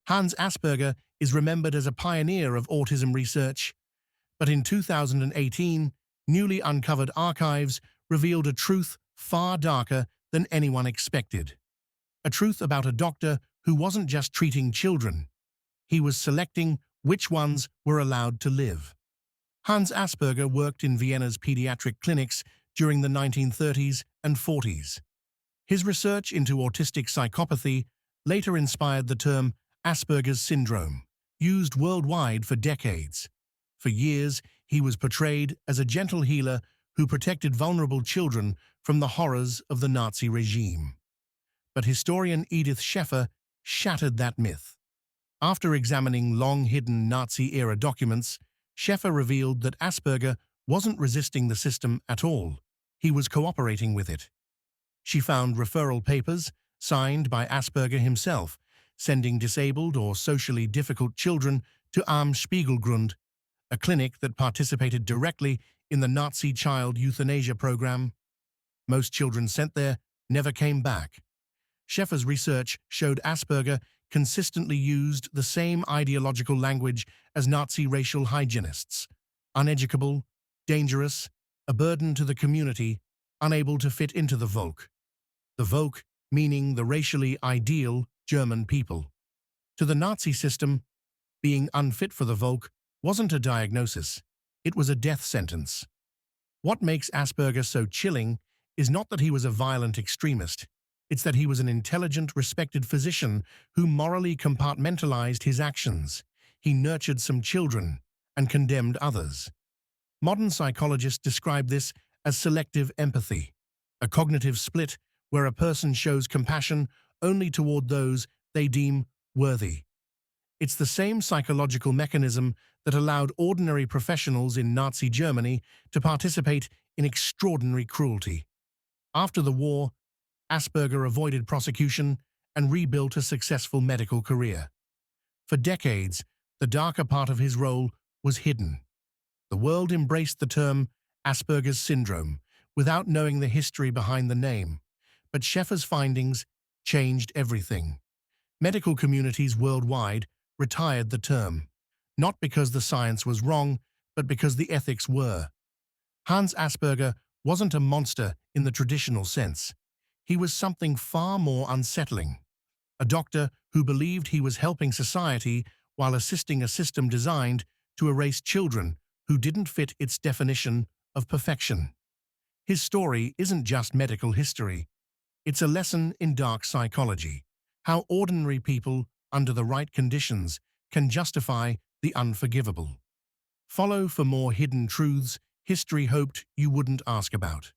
Hans Asperger is remembered as a pioneer of autism research, but in 2018, newly uncovered archives revealed a truth far darker than anyone expected. A truth about a doctor who wasn't just treating children. He was selecting which ones were allowed to live. Hans Asperger worked in Vienna's pediatric clinics during the 1930s and 40s. His research into autistic psychopathy later inspired the term Asperger's syndrome, used worldwide for decades. For years, he was portrayed as a gentle healer who protected vulnerable children from the horrors of the Nazi regime. But historian Edith Sheffer shattered that myth. After examining long-hidden Nazi-era documents, Sheffer revealed that Asperger wasn't resisting the system at all. He was cooperating with it. She found referral papers signed by Asperger himself, sending disabled or socially difficult children to Am Spiegelgrund, a clinic that participated directly in the Nazi child-euthanasia program. Most children sent there never came back. Sheffer's research showed Asperger consistently used the same ideological language as Nazi racial hygienists: uneducable, dangerous, a burden to the community, unable to fit into the Volk. The Volk meaning the racially ideal German people. To the Nazi system, being unfit for the Volk wasn't a diagnosis, it was a death sentence. What makes Asperger so chilling is not that he was a violent extremist, it's that he was an intelligent, respected physician who morally compartmentalized his actions. He nurtured some children and condemned others. Modern psychologists describe this as selective empathy, a cognitive split where a person shows compassion only toward those they deem worthy. It's the same psychological mechanism that allowed ordinary professionals in Nazi Germany to participate in extraordinary cruelty. After the war, Asperger avoided prosecution and rebuilt a successful medical career. For decades, the darker part of his role was hidden. The world embraced the term Asperger's syndrome without knowing the history behind the name, but Sheffer's findings changed everything. Medical communities worldwide retired the term, not because the science was wrong, but because the ethics were. Hans Asperger wasn't a monster in the traditional sense. He was something far more unsettling. A doctor who believed he was helping society while assisting a system designed to erase children who didn't fit its definition of perfection. His story isn't just medical history. It's a lesson in dark psychology, how ordinary people, under the right conditions, can justify the unforgivable. Follow for more hidden truths history hoped you wouldn't ask about.